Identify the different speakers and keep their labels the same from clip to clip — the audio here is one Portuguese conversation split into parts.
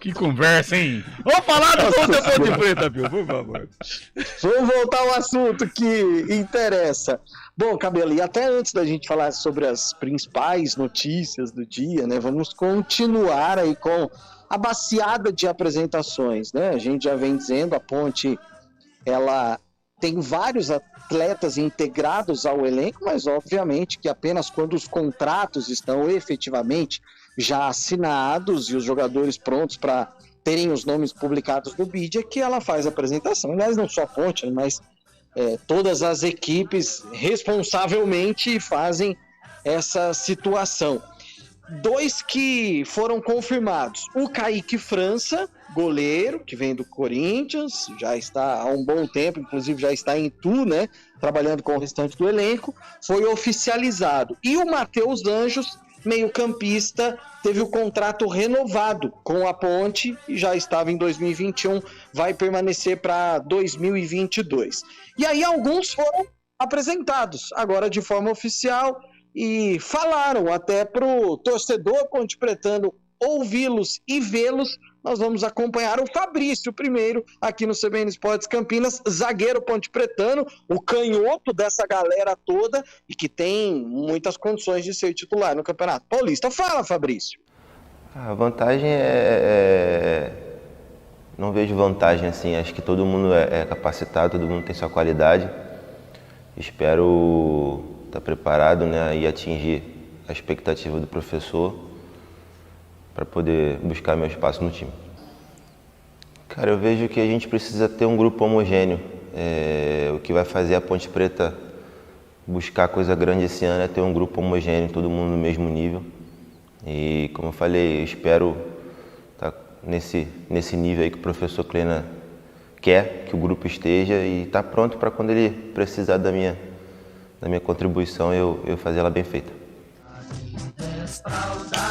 Speaker 1: Que conversa, hein? Vamos falar do gol da Ponte Preta, Bill, por favor.
Speaker 2: Vamos voltar ao assunto que interessa. Bom, Cabelo, e até antes da gente falar sobre as principais notícias do dia, né? Vamos continuar aí com a baciada de apresentações, né? A gente já vem dizendo, a Ponte, ela tem vários atletas integrados ao elenco, mas obviamente que apenas quando os contratos estão efetivamente já assinados e os jogadores prontos para terem os nomes publicados no BID é que ela faz a apresentação. Aliás, não só a Ponte, mas todas as equipes responsavelmente fazem essa situação. 2 que foram confirmados. O Kaique França, goleiro, que vem do Corinthians, já está há um bom tempo, inclusive já está em Itu, né, trabalhando com o restante do elenco, foi oficializado. E o Matheus Anjos, meio-campista, teve o contrato renovado com a Ponte e já estava em 2021, vai permanecer para 2022. E aí alguns foram apresentados, agora de forma oficial, e falaram até para o torcedor pontepretano ouvi-los e vê-los. Nós vamos acompanhar o Fabrício primeiro aqui no CBN Esportes Campinas, zagueiro pontepretano, o canhoto dessa galera toda e que tem muitas condições de ser titular no Campeonato Paulista. Fala, Fabrício.
Speaker 3: A vantagem não vejo vantagem assim, acho que todo mundo é capacitado, todo mundo tem sua qualidade. Espero estar preparado, né, e atingir a expectativa do professor para poder buscar meu espaço no time. Cara, eu vejo que a gente precisa ter um grupo homogêneo. O que vai fazer a Ponte Preta buscar coisa grande esse ano é ter um grupo homogêneo, todo mundo no mesmo nível. E como eu falei, eu espero estar nesse nível aí que o professor Kleina quer que o grupo esteja e estar pronto para quando ele precisar da minha contribuição eu fazer ela bem feita.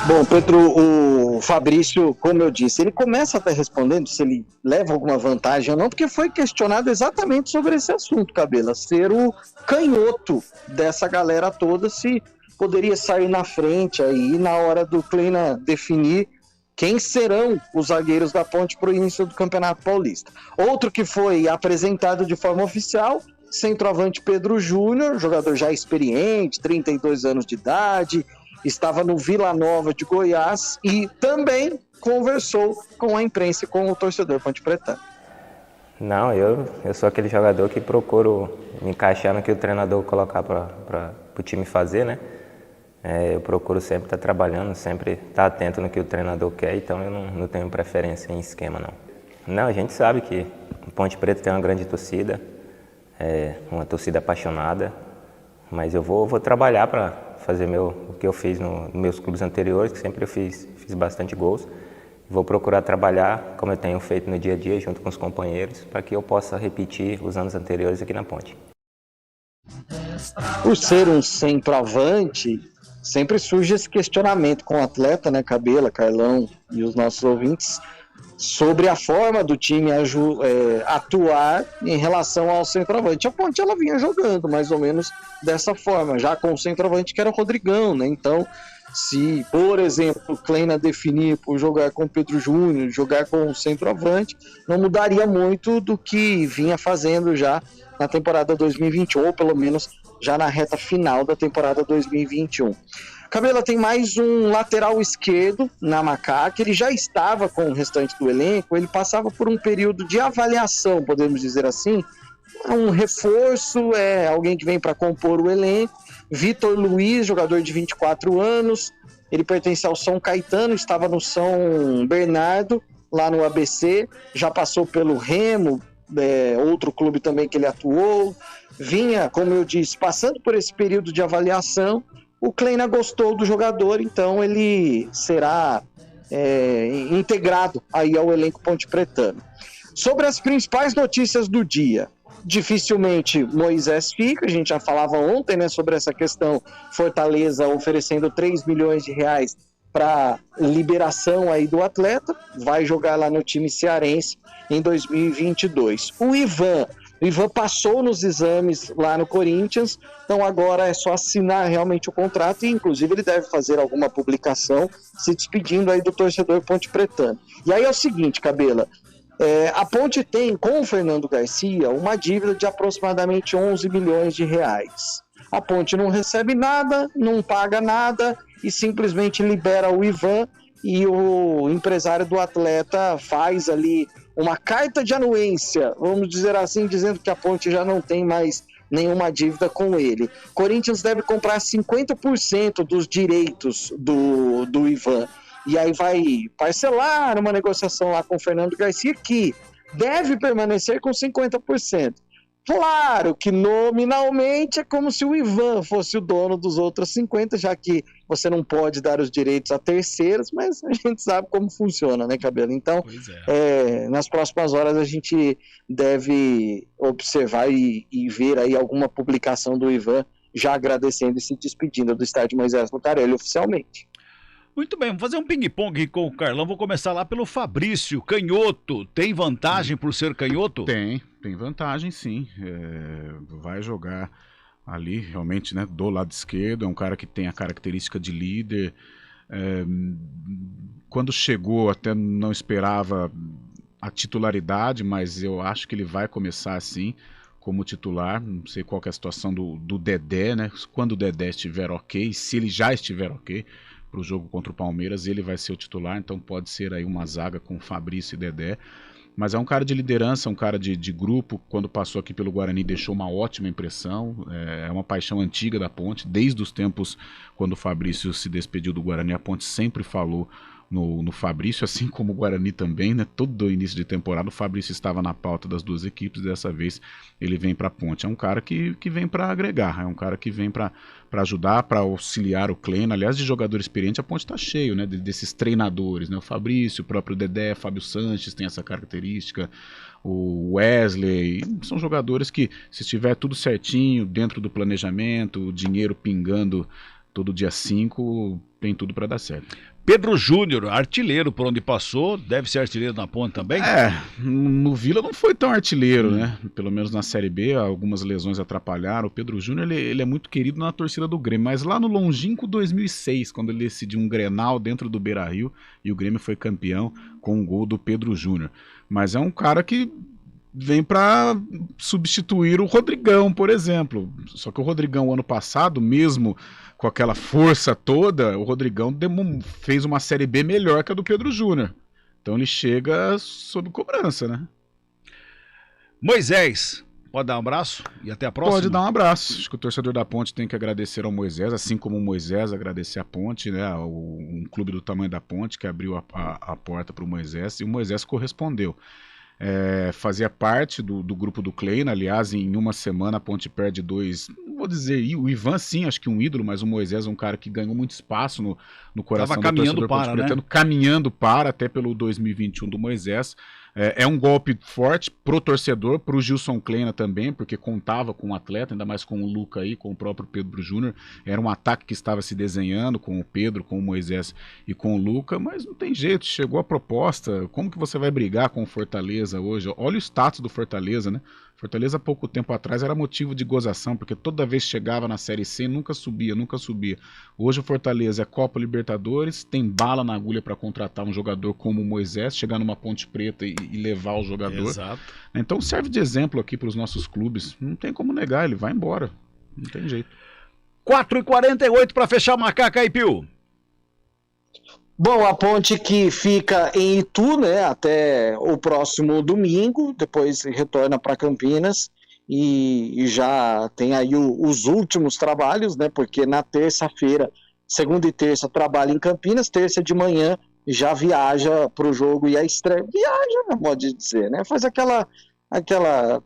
Speaker 2: Bom, Pedro, o Fabrício, como eu disse, ele começa até respondendo se ele leva alguma vantagem ou não, porque foi questionado exatamente sobre esse assunto, Cabela, ser o canhoto dessa galera toda, se poderia sair na frente aí na hora do Kleina definir quem serão os zagueiros da Ponte para o início do Campeonato Paulista. Outro que foi apresentado de forma oficial, centroavante Pedro Júnior, jogador já experiente, 32 anos de idade, estava no Vila Nova de Goiás e também conversou com a imprensa e com o torcedor pontepretano.
Speaker 4: Não, eu sou aquele jogador que procuro me encaixar no que o treinador colocar para o time fazer, né? Eu procuro sempre estar trabalhando, sempre estar atento no que o treinador quer, então eu não tenho preferência em esquema, não. Não, a gente sabe que o Ponte Preta tem uma grande torcida, uma torcida apaixonada, mas eu vou trabalhar para fazer o que eu fiz nos meus clubes anteriores, que sempre eu fiz bastante gols. Vou procurar trabalhar como eu tenho feito no dia a dia, junto com os companheiros, para que eu possa repetir os anos anteriores aqui na Ponte.
Speaker 2: Por ser um centroavante, sempre surge esse questionamento com o atleta, né, Cabela, Carlão e os nossos ouvintes, sobre a forma do time atuar em relação ao centroavante. A Ponte, ela vinha jogando mais ou menos dessa forma, já com o centroavante que era o Rodrigão, né? Então, se, por exemplo, o Kleina definir por jogar com o Pedro Júnior, jogar com o centroavante, não mudaria muito do que vinha fazendo já na temporada 2021, ou pelo menos já na reta final da temporada 2021. Cabela tem mais um lateral esquerdo na Macaca, ele já estava com o restante do elenco, ele passava por um período de avaliação, podemos dizer assim, um reforço, alguém que vem para compor o elenco. Vitor Luiz, jogador de 24 anos, ele pertence ao São Caetano, estava no São Bernardo, lá no ABC, já passou pelo Remo, outro clube também que ele atuou, vinha, como eu disse, passando por esse período de avaliação. O Kleina gostou do jogador, então ele será integrado aí ao elenco pontepretano. Sobre as principais notícias do dia, dificilmente Moisés fica, a gente já falava ontem, né, sobre essa questão, Fortaleza oferecendo 3 milhões de reais para liberação aí do atleta, vai jogar lá no time cearense em 2022. O Ivan O Ivan passou nos exames lá no Corinthians, então agora é só assinar realmente o contrato e inclusive ele deve fazer alguma publicação se despedindo aí do torcedor pontepretano. E aí é o seguinte, Cabela, a Ponte tem com o Fernando Garcia uma dívida de aproximadamente 11 milhões de reais. A Ponte não recebe nada, não paga nada e simplesmente libera o Ivan e o empresário do atleta faz ali uma carta de anuência, vamos dizer assim, dizendo que a Ponte já não tem mais nenhuma dívida com ele. Corinthians deve comprar 50% dos direitos do Ivan. E aí vai parcelar uma negociação lá com o Fernando Garcia, que deve permanecer com 50%. Claro que nominalmente é como se o Ivan fosse o dono dos outros 50%, já que você não pode dar os direitos a terceiros, mas a gente sabe como funciona, né, Cabelo? Então, nas próximas horas a gente deve observar e ver aí alguma publicação do Ivan já agradecendo e se despedindo do estádio Moisés Lucarelli oficialmente.
Speaker 1: Muito bem, vamos fazer um ping-pong aqui com o Carlão. Vou começar lá pelo Fabrício. Canhoto, tem vantagem por ser canhoto?
Speaker 5: Tem vantagem sim. Vai jogar ali realmente, né, do lado esquerdo. É um cara que tem a característica de líder. Quando chegou até não esperava a titularidade, mas eu acho que ele vai começar assim como titular. Não sei qual que é a situação do Dedé, né? Quando o Dedé estiver ok, se ele já estiver ok para o jogo contra o Palmeiras, ele vai ser o titular, então pode ser aí uma zaga com Fabrício e Dedé, mas é um cara de liderança, um cara de grupo. Quando passou aqui pelo Guarani deixou uma ótima impressão, é uma paixão antiga da Ponte, desde os tempos quando o Fabrício se despediu do Guarani, a Ponte sempre falou no Fabrício, assim como o Guarani também, né? Todo o início de temporada o Fabrício estava na pauta das duas equipes, dessa vez ele vem para a Ponte. É um cara que vem para agregar, é um cara que vem para ajudar, para auxiliar o Kleina. Aliás, de jogador experiente, a Ponte está cheio, né? Desses treinadores, né? O Fabrício, o próprio Dedé, Fábio Sanches tem essa característica, o Wesley, são jogadores que, se estiver tudo certinho, dentro do planejamento, o dinheiro pingando todo dia 5, tem tudo para dar certo.
Speaker 1: Pedro Júnior, artilheiro por onde passou, deve ser artilheiro na Ponte também?
Speaker 5: No Vila não foi tão artilheiro, né? Pelo menos na Série B, algumas lesões atrapalharam. O Pedro Júnior, ele é muito querido na torcida do Grêmio, mas lá no longínquo 2006, quando ele decidiu um Grenal dentro do Beira-Rio, e o Grêmio foi campeão com um gol do Pedro Júnior. Mas é um cara que vem para substituir o Rodrigão, por exemplo. Só que o Rodrigão, ano passado, mesmo com aquela força toda, o Rodrigão fez uma Série B melhor que a do Pedro Júnior. Então ele chega sob cobrança, né?
Speaker 1: Moisés, pode dar um abraço e até a próxima?
Speaker 5: Pode dar um abraço. Acho que o torcedor da Ponte tem que agradecer ao Moisés, assim como o Moisés agradecer a Ponte, né? Um clube do tamanho da Ponte que abriu a porta para o Moisés, e o Moisés correspondeu. Fazia parte do grupo do Kleina. Aliás, em uma semana a Ponte perde dois, não vou dizer, o Ivan sim, acho que um ídolo, mas o Moisés é um cara que ganhou muito espaço no coração do torcedor ponte-pretano, caminhando para, até pelo 2021 do Moisés. É um golpe forte pro torcedor, pro Gilson Kleina também, porque contava com o atleta, ainda mais com o Luca aí, com o próprio Pedro Júnior. Era um ataque que estava se desenhando com o Pedro, com o Moisés e com o Luca, mas não tem jeito, chegou a proposta. Como que você vai brigar com o Fortaleza hoje? Olha o status do Fortaleza, né? Fortaleza, há pouco tempo atrás, era motivo de gozação, porque toda vez que chegava na Série C, nunca subia. Hoje o Fortaleza é Copa Libertadores, tem bala na agulha para contratar um jogador como o Moisés, chegar numa Ponte Preta e levar o jogador.
Speaker 1: Exato.
Speaker 5: Então serve de exemplo aqui para os nossos clubes. Não tem como negar, ele vai embora. Não tem jeito.
Speaker 1: 4h48 para fechar o Macaca aí, Pio.
Speaker 2: Bom, a Ponte que fica em Itu, né, até o próximo domingo, depois retorna para Campinas e já tem aí os últimos trabalhos, né, porque na terça-feira, segunda e terça, trabalha em Campinas, terça de manhã já viaja para o jogo e a estreia. Viaja, pode dizer, né, faz aquela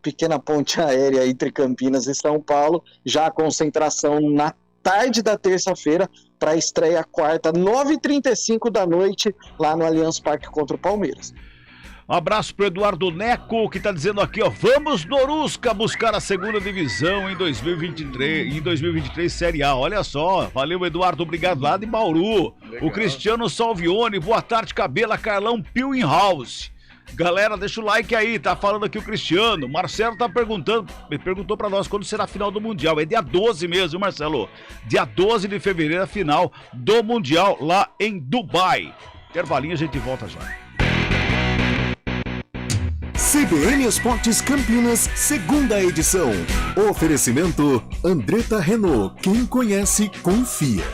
Speaker 2: pequena ponte aérea entre Campinas e São Paulo, já a concentração na tarde da terça-feira para a estreia quarta, 9h35 da noite, lá no Allianz Parque contra o Palmeiras.
Speaker 1: Um abraço pro Eduardo Neco, que tá dizendo aqui, ó, vamos Norusca buscar a segunda divisão em 2023 Série A. Olha só, valeu Eduardo, obrigado lá de Bauru. Legal. O Cristiano Salvione, boa tarde, Cabela, Carlão, Pio in House. Galera, deixa o like aí, tá falando aqui o Cristiano. Marcelo tá perguntou pra nós quando será a final do Mundial. É dia 12 mesmo, viu, Marcelo? Dia 12 de fevereiro, a final do Mundial lá em Dubai. Intervalinho, a gente volta já.
Speaker 6: CBN Esportes Campinas, segunda edição. Oferecimento Andretta Renault. Quem conhece, confia.